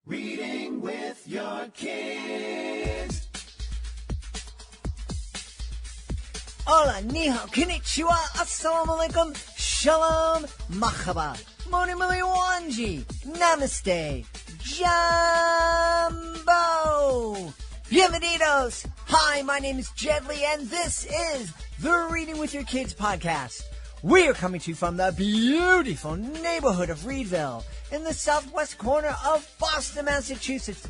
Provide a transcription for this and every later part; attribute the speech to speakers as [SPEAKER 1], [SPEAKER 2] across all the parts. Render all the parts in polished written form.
[SPEAKER 1] Reading with your kids.
[SPEAKER 2] Hola, ni hao, konnichiwa, assalamu alaikum, shalom, mahaba, moni mili wanji, namaste, jumbo, bienvenidos. Hi, my name is Jedley, and this is the Reading with Your Kids podcast. We are coming to you from the beautiful neighborhood of Reedville in the southwest corner of Boston, Massachusetts.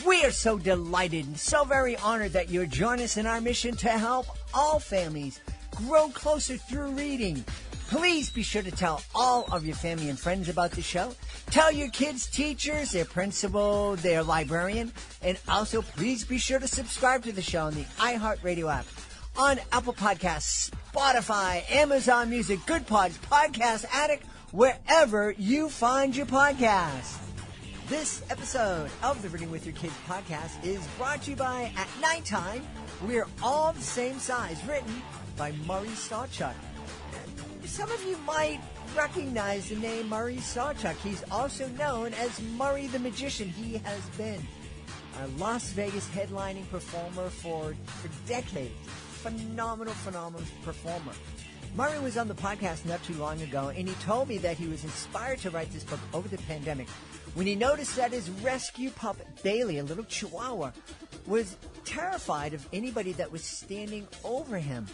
[SPEAKER 2] We are so delighted and so very honored that you're joining us in our mission to help all families grow closer through reading. Please be sure to tell all of your family and friends about the show. Tell your kids' teachers, their principal, their librarian, and also please be sure to subscribe to the show on the iHeartRadio app, on Apple Podcasts, Spotify, Amazon Music, Good Pods, Podcast Addict, wherever you find your podcast. This episode of the Reading with Your Kids podcast is brought to you by At Nighttime, We're All the Same Size, written by Murray Sawchuck. Some of you might recognize the name Murray Sawchuck. He's also known as Murray the Magician. He has been a Las Vegas headlining performer for decades. Phenomenal performer. Murray was on the podcast not too long ago, and he told me that he was inspired to write this book over the pandemic when he noticed that his rescue pup, Bailey, a little chihuahua, was terrified of anybody that was standing over him.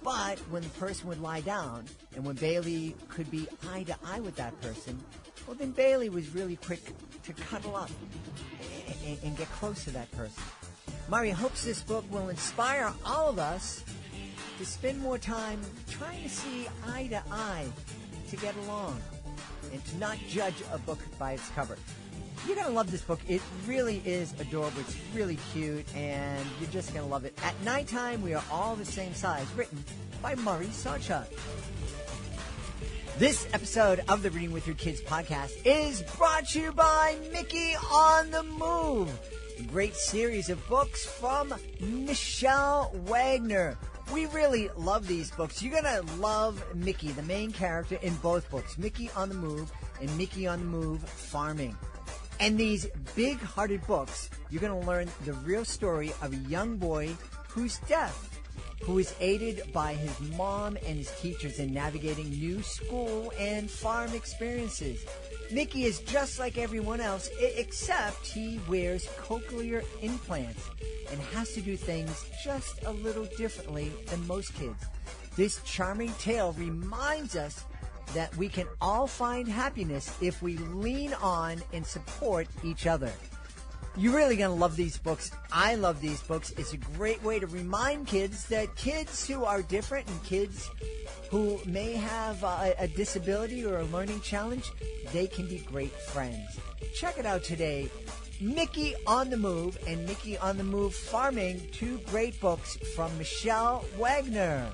[SPEAKER 2] But when the person would lie down, and when Bailey could be eye to eye with that person, well, then Bailey was really quick to cuddle up and get close to that person. Murray hopes this book will inspire all of us to spend more time trying to see eye to eye to get along and to not judge a book by its cover. You're going to love this book. It really is adorable. It's really cute, and you're just going to love it. At Nighttime, We Are All the Same Size, written by Murray Sawchuck. This episode of the Reading with Your Kids podcast is brought to you by Mickey on the Move, a great series of books from Michelle Wagner. We really love these books. You're going to love Mickey, the main character in both books, Mickey on the Move and Mickey on the Move Farming. And these big-hearted books, you're going to learn the real story of a young boy who's deaf, who is aided by his mom and his teachers in navigating new school and farm experiences. Mickey is just like everyone else, except he wears cochlear implants and has to do things just a little differently than most kids. This charming tale reminds us that we can all find happiness if we lean on and support each other. You're really going to love these books. I love these books. It's a great way to remind kids that kids who are different and kids who may have a disability or a learning challenge, they can be great friends. Check it out today. Mickey on the Move and Mickey on the Move Farming, two great books from Michelle Wagner.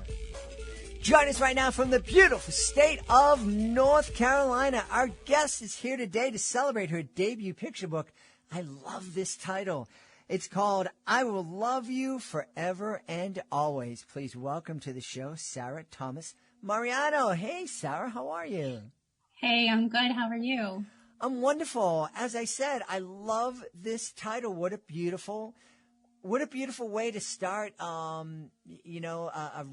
[SPEAKER 2] Join us right now from the beautiful state of North Carolina. Our guest is here today to celebrate her debut picture book. I love this title. It's called I Will Love You Forever and Always. Please welcome to the show, Sarah Thomas Mariano. Hey, Sarah, how are you?
[SPEAKER 3] Hey, I'm good. How are you?
[SPEAKER 2] I'm wonderful. As I said, I love this title. What a beautiful way to start, a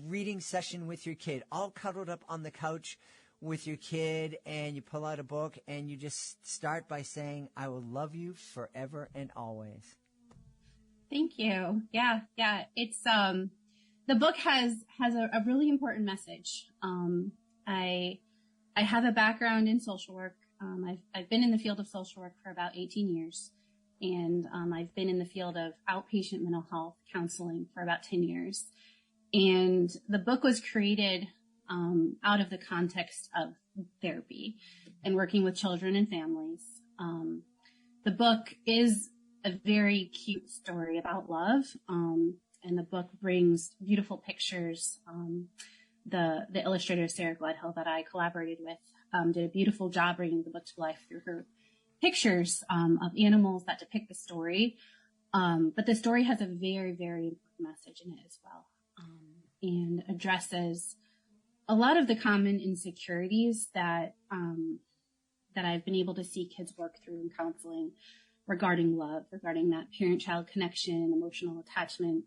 [SPEAKER 2] reading session with your kid, all cuddled up on the couch with your kid, and you pull out a book and you just start by saying, I will love you forever and always.
[SPEAKER 3] Thank you. Yeah. It's, the book has a really important message. I have a background in social work. I've been in the field of social work for about 18 years, and I've been in the field of outpatient mental health counseling for about 10 years. And the book was created out of the context of therapy and working with children and families. The book is a very cute story about love, and the book brings beautiful pictures. The illustrator, Sarah Gledhill, that I collaborated with, did a beautiful job bringing the book to life through her pictures of animals that depict the story. But the story has a very, very important message in it as well, and addresses a lot of the common insecurities that I've been able to see kids work through in counseling regarding love, regarding that parent-child connection, emotional attachment,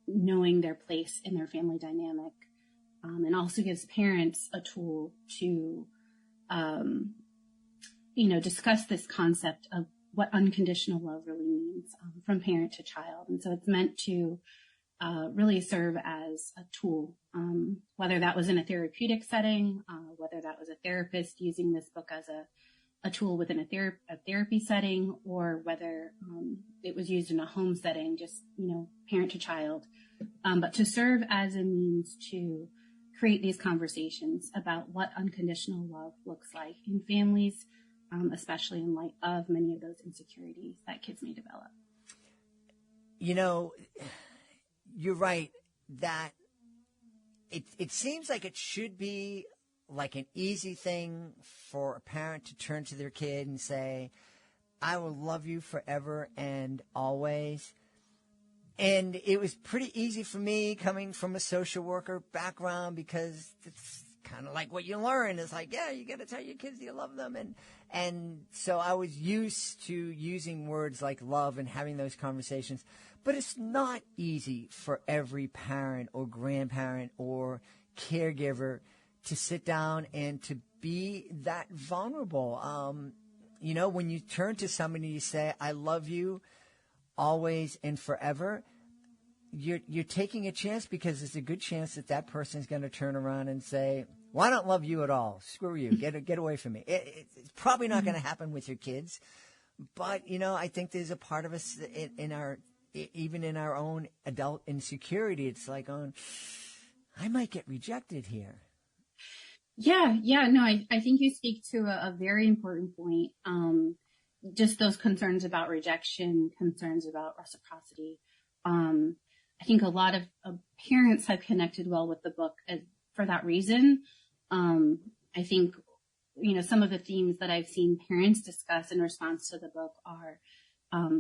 [SPEAKER 3] knowing their place in their family dynamic, and also gives parents a tool to, discuss this concept of what unconditional love really means from parent to child. And so it's meant to really serve as a tool, whether that was in a therapeutic setting, whether that was a therapist using this book as a tool within a therapy setting, or whether it was used in a home setting, just, parent to child, but to serve as a means to create these conversations about what unconditional love looks like in families, especially in light of many of those insecurities that kids may develop.
[SPEAKER 2] You're right that it seems like it should be like an easy thing for a parent to turn to their kid and say, I will love you forever and always. And it was pretty easy for me coming from a social worker background, because it's kind of like what you learn is like, yeah, you got to tell your kids you love them. And so I was used to using words like love and having those conversations. But it's not easy for every parent or grandparent or caregiver to sit down and to be that vulnerable. When you turn to somebody and you say, I love you always and forever, you're taking a chance, because there's a good chance that person is going to turn around and say, well, I don't love you at all. Screw you. Get away from me. It's probably not going to happen with your kids. But, I think there's a part of us even in our own adult insecurity, it's like, I might get rejected here.
[SPEAKER 3] Yeah. No, I think you speak to a very important point. Just those concerns about rejection, concerns about reciprocity. I think a lot of parents have connected well with the book for that reason. I think, some of the themes that I've seen parents discuss in response to the book are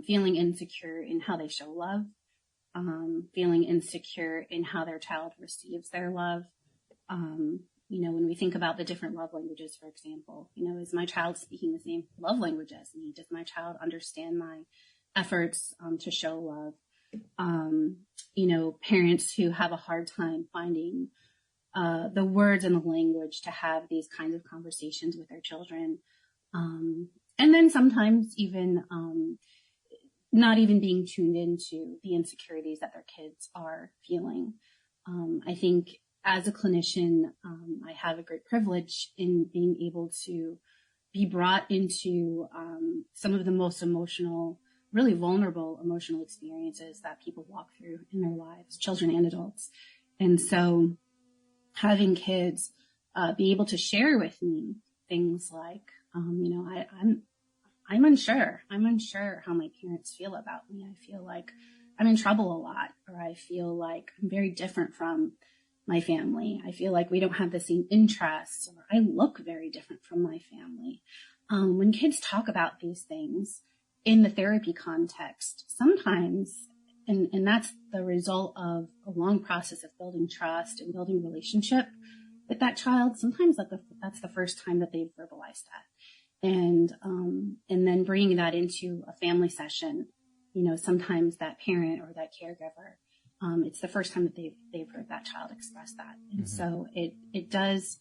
[SPEAKER 3] feeling insecure in how they show love, feeling insecure in how their child receives their love. When we think about the different love languages, for example, is my child speaking the same love language as me? Does my child understand my efforts to show love? Parents who have a hard time finding the words and the language to have these kinds of conversations with their children. And then sometimes even not even being tuned into the insecurities that their kids are feeling. I think as a clinician, I have a great privilege in being able to be brought into some of the most emotional, really vulnerable emotional experiences that people walk through in their lives, children and adults. And so having kids be able to share with me things like, I'm unsure. I'm unsure how my parents feel about me. I feel like I'm in trouble a lot, or I feel like I'm very different from my family. I feel like we don't have the same interests, or I look very different from my family. When kids talk about these things in the therapy context, sometimes, and that's the result of a long process of building trust and building relationship with that child, sometimes that's the first time that they've verbalized that. And then bringing that into a family session, sometimes that parent or that caregiver, it's the first time that they've heard that child express that. And so it does,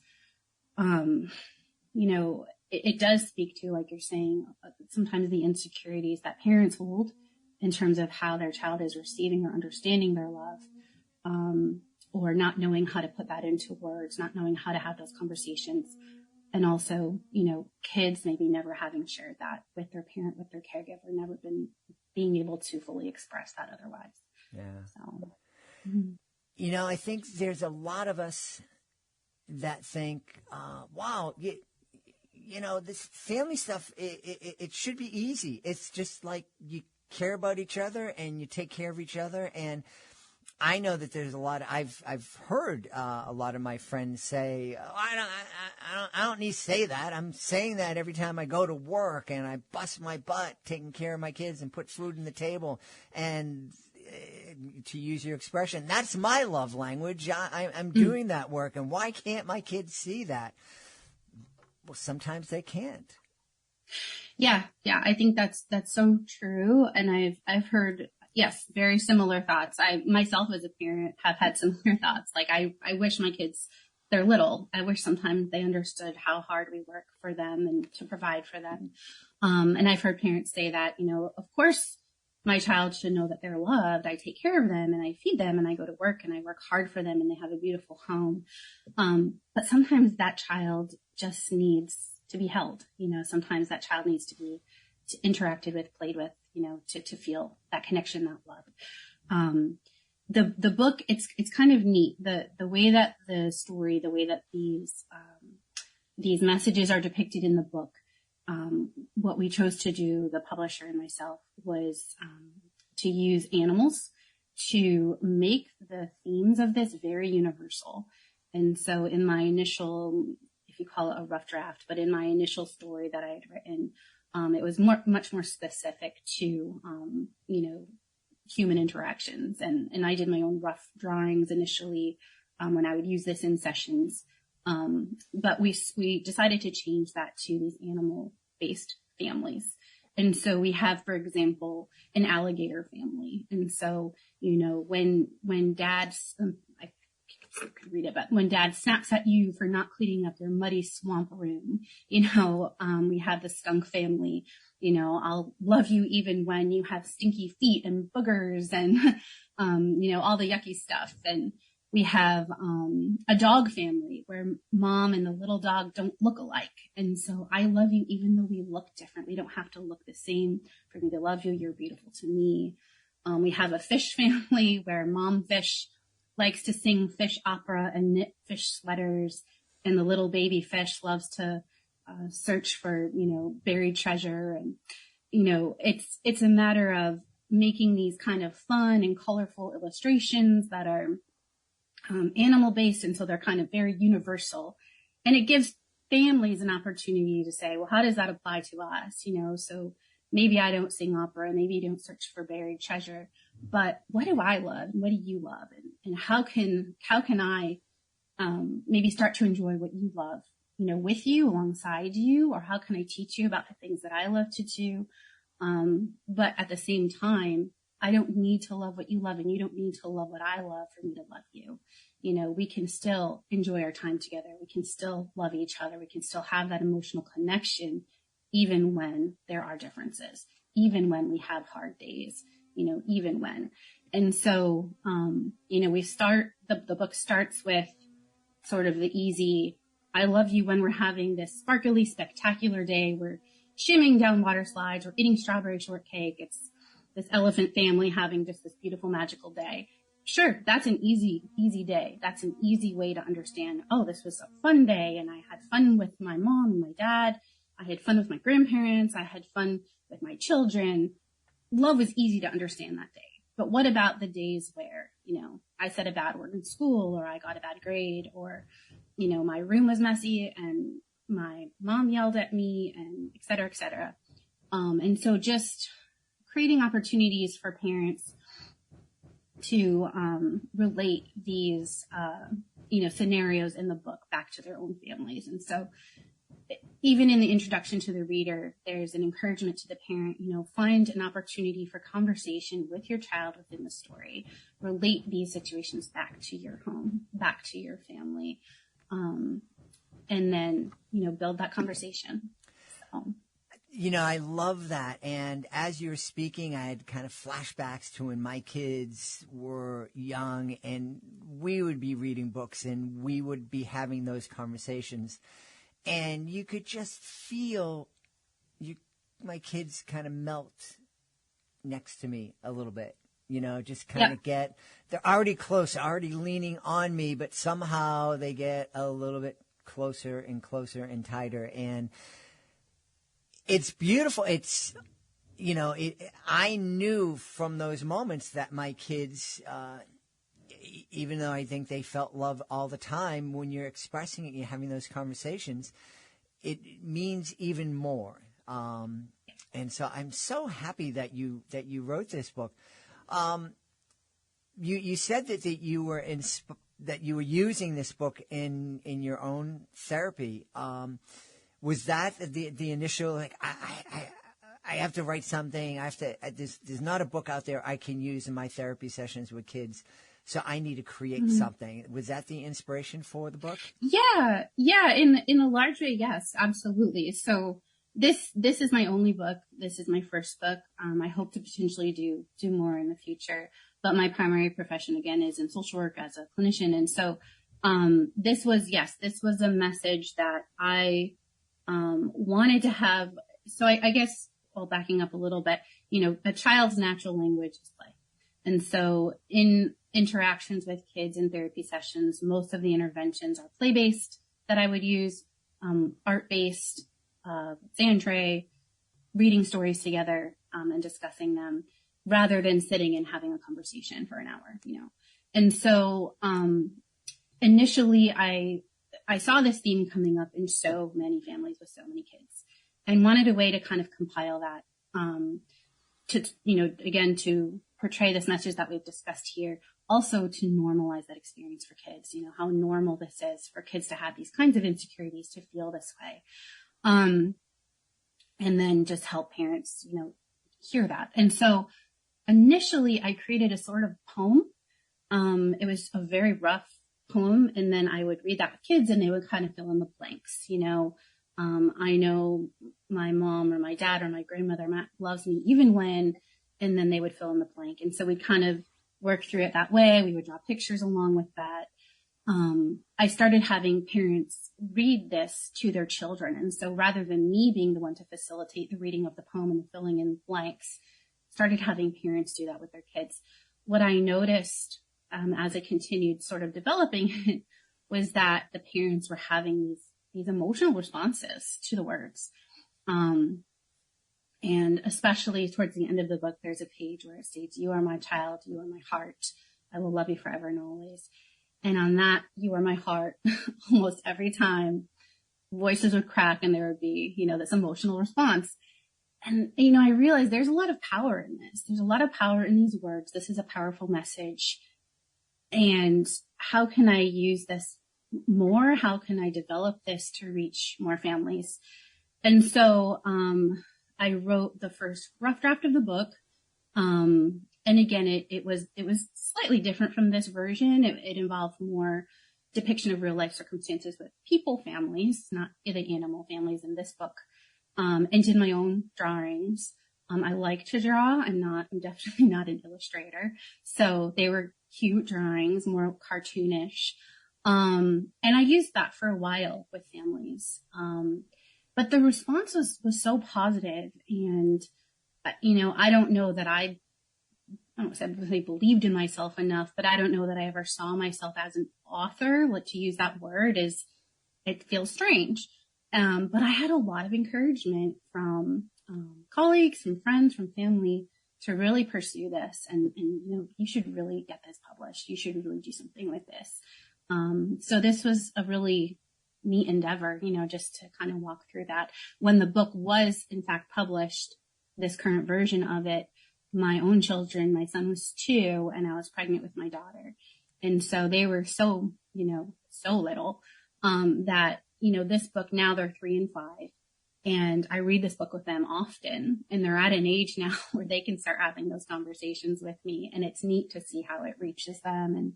[SPEAKER 3] it does speak to, like you're saying, sometimes the insecurities that parents hold in terms of how their child is receiving or understanding their love, or not knowing how to put that into words, not knowing how to have those conversations. And also, kids maybe never having shared that with their parent, with their caregiver, never being able to fully express that otherwise.
[SPEAKER 2] Yeah.
[SPEAKER 3] So,
[SPEAKER 2] I think there's a lot of us that think, wow, this family stuff, it should be easy. It's just like you care about each other and you take care of each other. And I know that there's a lot. I've heard a lot of my friends say, I don't need to say that. I'm saying that every time I go to work and I bust my butt taking care of my kids and put food on the table. And to use your expression, that's my love language. I'm doing that work. And why can't my kids see that? Well, sometimes they can't.
[SPEAKER 3] Yeah. Yeah. I think that's so true. And I've heard, yes, very similar thoughts. I myself as a parent have had similar thoughts. Like I wish my kids, they're little. I wish sometimes they understood how hard we work for them and to provide for them. And I've heard parents say that, of course my child should know that they're loved. I take care of them and I feed them and I go to work and I work hard for them and they have a beautiful home. But sometimes that child just needs to be held. Sometimes that child needs to be interacted with, played with, to feel that connection, that love. The book, it's kind of neat. The way that the story, the way that these messages are depicted in the book. What we chose to do, the publisher and myself, was to use animals to make the themes of this very universal. And so in my initial, if you call it a rough draft, but in my initial story that I had written, it was much more specific to, human interactions. And I did my own rough drawings initially when I would use this in sessions. But we decided to change that to these animal-based families. And so we have, for example, an alligator family. And so, when dad, I could read it, but when dad snaps at you for not cleaning up your muddy swamp room, we have the skunk family. I'll love you even when you have stinky feet and boogers and, all the yucky stuff. And we have a dog family where mom and the little dog don't look alike. And so I love you even though we look different. We don't have to look the same for me to love you. You're beautiful to me. We have a fish family where mom fish likes to sing fish opera and knit fish sweaters. And the little baby fish loves to search for, buried treasure. And, it's a matter of making these kind of fun and colorful illustrations that are animal based, and so they're kind of very universal, and it gives families an opportunity to say, well, how does that apply to us? So maybe I don't sing opera, maybe you don't search for buried treasure, but what do I love and what do you love, and how can I maybe start to enjoy what you love, with you, alongside you, or how can I teach you about the things that I love to do, but at the same time, I don't need to love what you love, and you don't need to love what I love for me to love you. We can still enjoy our time together. We can still love each other. We can still have that emotional connection, even when there are differences, even when we have hard days, even when. And so, the book starts with sort of the easy, I love you when we're having this sparkly, spectacular day. We're shimming down water slides. We're eating strawberry shortcake. It's this elephant family having just this beautiful, magical day. Sure, that's an easy day. That's an easy way to understand, oh, this was a fun day, and I had fun with my mom and my dad. I had fun with my grandparents. I had fun with my children. Love was easy to understand that day. But what about the days where, I said a bad word in school, or I got a bad grade, or, my room was messy and my mom yelled at me, and et cetera, et cetera. And so just creating opportunities for parents to relate these, scenarios in the book back to their own families. And so even in the introduction to the reader, there's an encouragement to the parent, find an opportunity for conversation with your child within the story, relate these situations back to your home, back to your family, and then, build that conversation. So.
[SPEAKER 2] I love that. And as you were speaking, I had kind of flashbacks to when my kids were young and we would be reading books and we would be having those conversations. And you could just feel my kids kind of melt next to me a little bit, just kind of they're already close, already leaning on me, but somehow they get a little bit closer and tighter. And it's beautiful. It's, I knew from those moments that my kids, even though I think they felt love all the time, when you're expressing it, you're having those conversations, it means even more. And so I'm so happy that you wrote this book. You said that you were that you were using this book in your own therapy. Was that the initial, like, I have to write something. There's not a book out there I can use in my therapy sessions with kids. So I need to create something. Was that the inspiration for the book?
[SPEAKER 3] Yeah. In a large way, yes, absolutely. So this is my only book. This is my first book. I hope to potentially do more in the future. But my primary profession, again, is in social work as a clinician. And so this was a message that I wanted to have. So I guess, well, backing up a little bit, a child's natural language is play. And so in interactions with kids in therapy sessions, most of the interventions are play-based that I would use, art-based, sand tray, reading stories together, and discussing them rather than sitting and having a conversation for an hour, And so, initially I saw this theme coming up in so many families with so many kids and wanted a way to kind of compile that, to portray this message that we've discussed here, also to normalize that experience for kids, how normal this is for kids to have these kinds of insecurities, to feel this way. And then just help parents, hear that. And so initially I created a sort of poem. It was a very rough poem. And then I would read that with kids and they would kind of fill in the blanks. I know my mom or my dad or my grandmother loves me even when, and then they would fill in the blank. And so we'd kind of work through it that way. We would draw pictures along with that. I started having parents read this to their children. And so rather than me being the one to facilitate the reading of the poem and filling in blanks, started having parents do that with their kids. What I noticed as it continued sort of developing was that the parents were having these emotional responses to the words. And especially towards the end of the book, there's a page where it states, "You are my child, you are my heart. I will love you forever and always." And on that, "You are my heart," almost every time, voices would crack and there would be, this emotional response. And, I realized there's a lot of power in this. There's a lot of power in these words. This is a powerful message. And how can I use this more? How can I develop this to reach more families? And so, I wrote the first rough draft of the book. And again, it was slightly different from this version. It involved more depiction of real life circumstances with people families, not the animal families in this book. And did my own drawings. I like to draw. I'm definitely not an illustrator. So they were cute drawings, more cartoonish. And I used that for a while with families. But the response was so positive. And, I don't know that I don't say I believed in myself enough, but I don't know that I ever saw myself as an author. To use that word it feels strange. But I had a lot of encouragement from colleagues, from friends, from family to really pursue this. And you should really get this published. You should really do something with this. So this was a really neat endeavor, just to kind of walk through that. When the book was in fact published, this current version of it, my own children, my son was 2 and I was pregnant with my daughter. And so they were so little, that, this book now they're 3 and 5. And I read this book with them often, and they're at an age now where they can start having those conversations with me. And it's neat to see how it reaches them and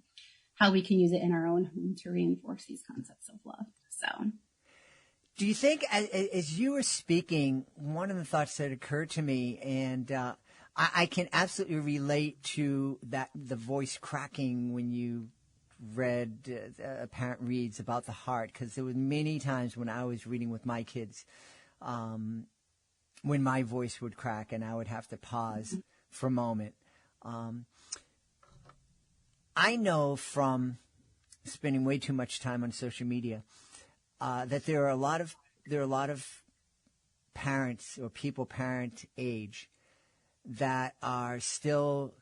[SPEAKER 3] how we can use it in our own home to reinforce these concepts of love. So,
[SPEAKER 2] do you think, as you were speaking, one of the thoughts that occurred to me, and I can absolutely relate to that, the voice cracking when you read, a parent reads about the heart, because there were many times when I was reading with my kids, when my voice would crack and I would have to pause for a moment. I know from spending way too much time on social media that there are a lot of parents or people parent age that are still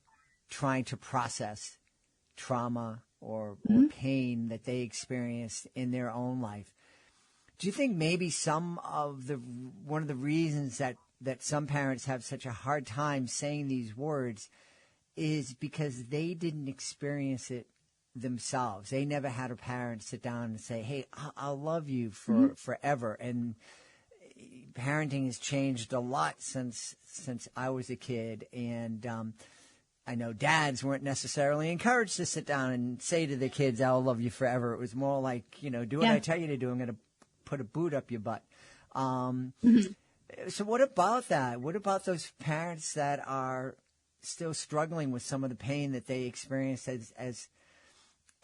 [SPEAKER 2] trying to process trauma or pain that they experienced in their own life. Do you think maybe one of the reasons that some parents have such a hard time saying these words is because they didn't experience it themselves? They never had a parent sit down and say, "Hey, I'll love you for forever." And parenting has changed a lot since I was a kid, and I know dads weren't necessarily encouraged to sit down and say to their kids, "I'll love you forever." It was more like, do what I tell you to do. I'm going to put a boot up your butt. So what about that? What about those parents that are still struggling with some of the pain that they experienced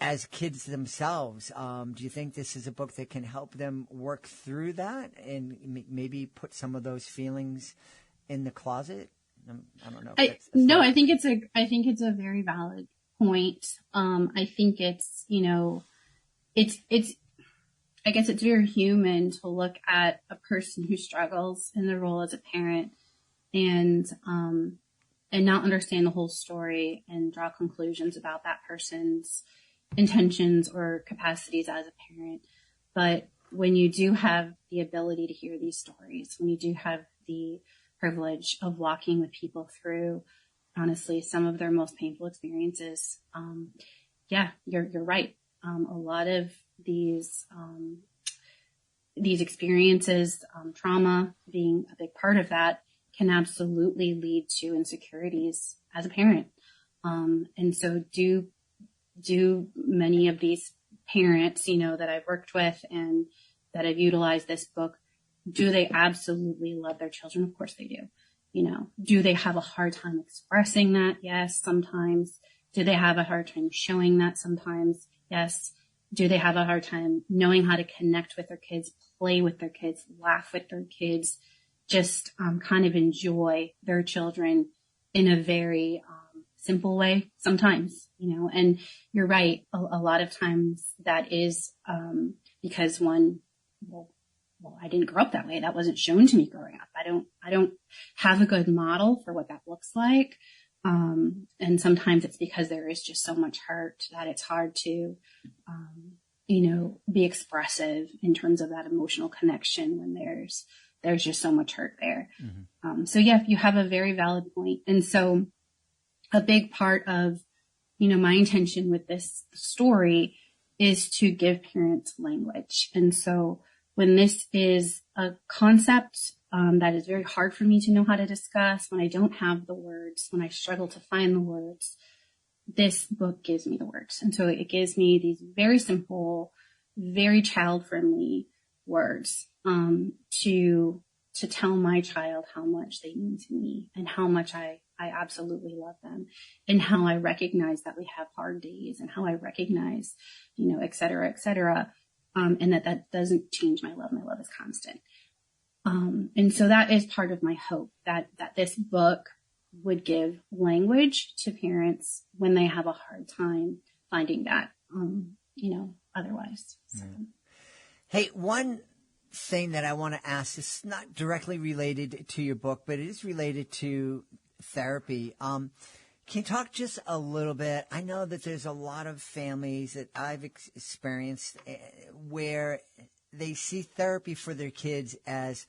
[SPEAKER 2] as kids themselves? Do you think this is a book that can help them work through that and maybe put some of those feelings in the closet? I don't know.
[SPEAKER 3] No, I think it's a very valid point. I think it's, I guess it's very human to look at a person who struggles in their role as a parent and not understand the whole story and draw conclusions about that person's intentions or capacities as a parent. But when you do have the ability to hear these stories, when you do have the privilege of walking with people through, honestly, some of their most painful experiences, you're right. A lot of these experiences, trauma being a big part of that, can absolutely lead to insecurities as a parent. And so do many of these parents, that I've worked with and that I've utilized this book, do they absolutely love their children? Of course they do. Do they have a hard time expressing that? Yes, sometimes. Do they have a hard time showing that? Sometimes. Yes. Do they have a hard time knowing how to connect with their kids, play with their kids, laugh with their kids, just kind of enjoy their children in a very simple way sometimes, and you're right. A lot of times that is because I didn't grow up that way. That wasn't shown to me growing up. I don't have a good model for what that looks like. And sometimes it's because there is just so much hurt that it's hard to, be expressive in terms of that emotional connection when there's just so much hurt there. Mm-hmm. So yeah, you have a very valid point. And so a big part of, my intention with this story is to give parents language. And so when this is a concept that is very hard for me to know how to discuss, when I don't have the words, when I struggle to find the words, this book gives me the words. And so it gives me these very simple, very child-friendly words to tell my child how much they mean to me and how much I absolutely love them and how I recognize that we have hard days and how I recognize, et cetera, et cetera. And that doesn't change my love. My love is constant. And so that is part of my hope that this book would give language to parents when they have a hard time finding that, otherwise. So.
[SPEAKER 2] Hey, one thing that I want to ask is not directly related to your book, but it is related to therapy. Can you talk just a little bit? I know that there's a lot of families that I've experienced where they see therapy for their kids as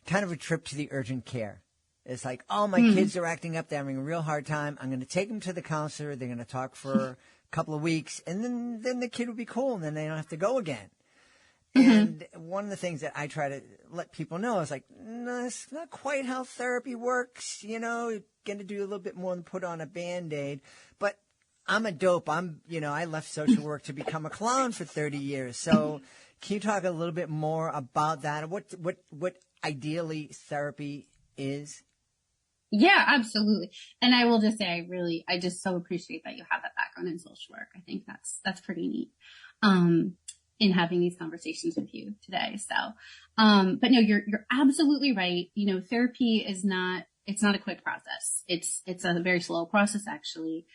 [SPEAKER 2] kind of a trip to the urgent care. It's like, oh, my kids are acting up. They're having a real hard time. I'm going to take them to the counselor. They're going to talk for a couple of weeks, and then the kid will be cool, and then they don't have to go again. Mm-hmm. And one of the things that I try to let people know is like, no, that's not quite how therapy works. You're going to do a little bit more than put on a Band-Aid. But I'm a dope. I left social work to become a clown for 30 years. So can you talk a little bit more about that? What ideally therapy is?
[SPEAKER 3] Yeah, absolutely. And I will just say, I just so appreciate that you have that background in social work. I think that's pretty neat. In having these conversations with you today. So, but no, you're absolutely right. Therapy it's not a quick process. It's a very slow process, actually.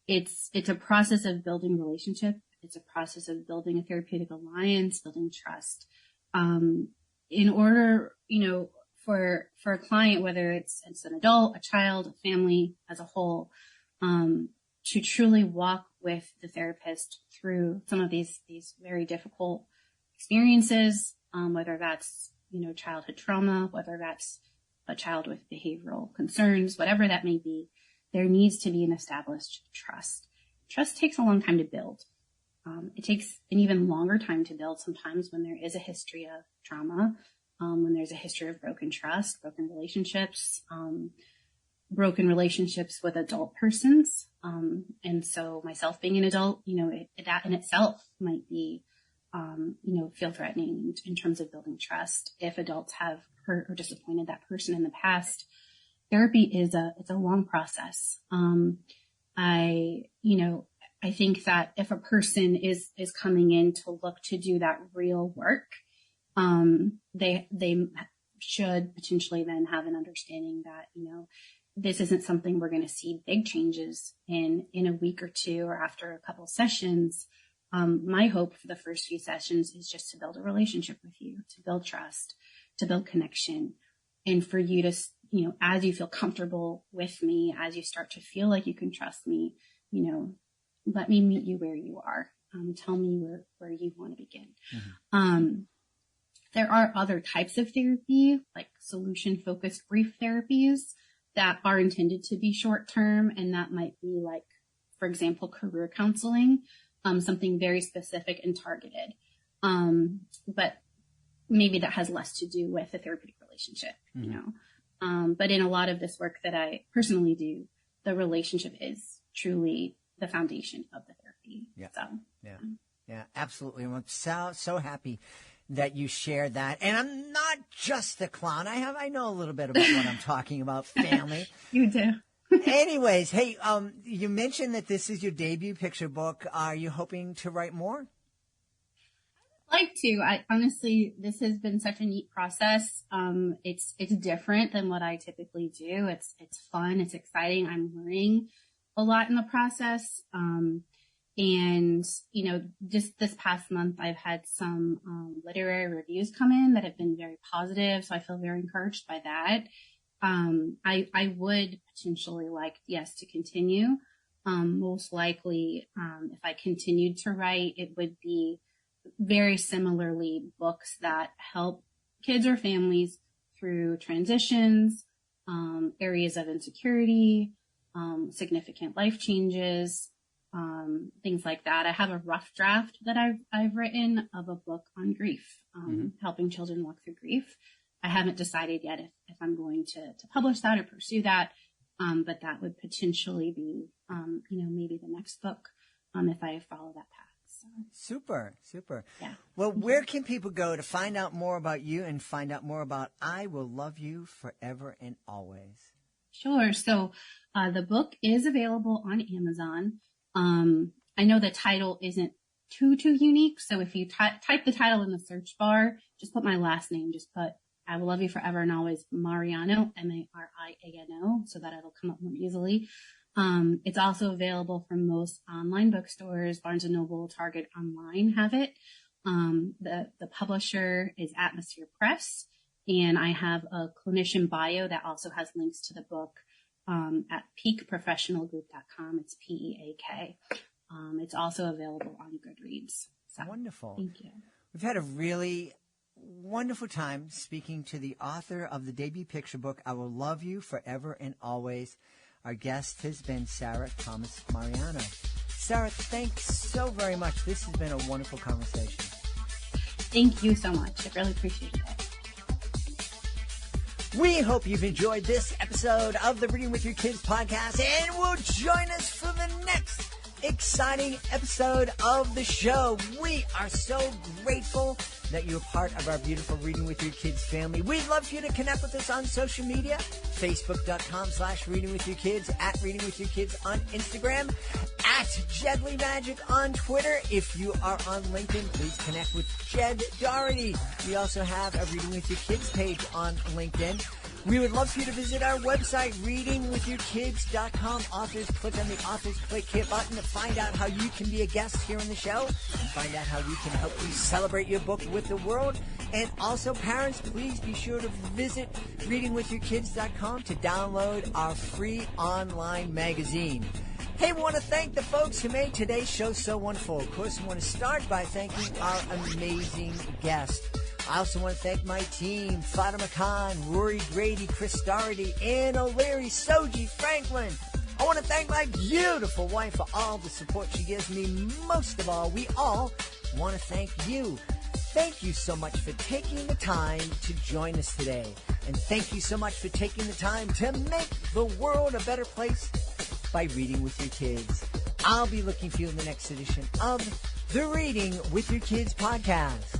[SPEAKER 3] It's a process of building relationship. It's a process of building a therapeutic alliance, building trust. In order, for a client, whether it's an adult, a child, a family as a whole, to truly walk with the therapist through some of these very difficult experiences, whether that's, childhood trauma, whether that's a child with behavioral concerns, whatever that may be, there needs to be an established trust. Trust takes a long time to build. It takes an even longer time to build sometimes when there is a history of trauma, when there's a history of broken trust, broken relationships with adult persons. And so myself being an adult, that in itself might be, feel threatening in terms of building trust. If adults have hurt or disappointed that person in the past, therapy it's a long process. I think that if a person is coming in to look to do that real work, they should potentially then have an understanding that, this isn't something we're going to see big changes in a week or two or after a couple of sessions. My hope for the first few sessions is just to build a relationship with you, to build trust, to build connection, and for you to, as you feel comfortable with me, as you start to feel like you can trust me, let me meet you where you are. Tell me where you want to begin. Mm-hmm. There are other types of therapy, like solution-focused brief therapies that are intended to be short-term, and that might be like, for example, career counseling, something very specific and targeted. But maybe that has less to do with a therapeutic relationship, mm-hmm. But in a lot of this work that I personally do, the relationship is truly the foundation of the therapy.
[SPEAKER 2] Yeah.
[SPEAKER 3] So,
[SPEAKER 2] yeah, absolutely. I'm so happy that you shared that. And I'm not just a clown. I know a little bit about what I'm talking about, family.
[SPEAKER 3] You do.
[SPEAKER 2] Anyways, hey, you mentioned that this is your debut picture book. Are you hoping to write more?
[SPEAKER 3] I'd like to. Honestly, this has been such a neat process. It's different than what I typically do. It's fun. It's exciting. I'm learning a lot in the process. And, just this past month, I've had some literary reviews come in that have been very positive. So I feel very encouraged by that. I would potentially like, yes, to continue. Most likely, if I continued to write, it would be very similarly books that help kids or families through transitions, areas of insecurity, significant life changes, things like that. I have a rough draft that I've written of a book on grief, mm-hmm. helping children walk through grief. I haven't decided yet if I'm going to publish that or pursue that. But that would potentially be, maybe the next book, if I follow that path. So.
[SPEAKER 2] Super.
[SPEAKER 3] Yeah.
[SPEAKER 2] Well, where can people go to find out more about you and find out more about I Will Love You Forever and Always?
[SPEAKER 3] Sure. So, the book is available on Amazon. I know the title isn't too unique. So if you type the title in the search bar, just put my last name, just put I Will Love You Forever and Always Mariano, Mariano, so that it'll come up more easily. It's also available from most online bookstores. Barnes & Noble, Target online have it. The publisher is Atmosphere Press, and I have a clinician bio that also has links to the book at peakprofessionalgroup.com. It's PEAK. It's also available on Goodreads. So,
[SPEAKER 2] wonderful.
[SPEAKER 3] Thank you.
[SPEAKER 2] We've had a really wonderful time speaking to the author of the debut picture book, I Will Love You Forever and Always. Our guest has been Sarah Thomas Mariano. Sarah, thanks so very much. This has been a wonderful conversation.
[SPEAKER 3] Thank you so much. I really appreciate it.
[SPEAKER 2] We hope you've enjoyed this episode of the Reading with Your Kids podcast and will join us for the next exciting episode of the show. We are so grateful that you're part of our beautiful Reading with Your Kids family. We'd love for you to connect with us on social media, facebook.com/readingwithyourkids, at Reading with Your Kids on Instagram, at Jedley Magic on Twitter. If you are on LinkedIn, please connect with Jed Doherty. We also have a Reading with Your Kids page on LinkedIn. We would love for you to visit our website, readingwithyourkids.com. Authors, click on the Authors Click Here button to find out how you can be a guest here on the show and find out how we can help you celebrate your book with the world. And also, parents, please be sure to visit readingwithyourkids.com to download our free online magazine. Hey, we want to thank the folks who made today's show so wonderful. Of course, we want to start by thanking our amazing guest. I also want to thank my team, Fatima Khan, Rory Grady, Chris Doherty, Ann O'Leary, Soji Franklin. I want to thank my beautiful wife for all the support she gives me. Most of all, we all want to thank you. thank you so much for taking the time to join us today. And thank you so much for taking the time to make the world a better place by reading with your kids. I'll be looking for you in the next edition of the Reading with Your Kids podcast.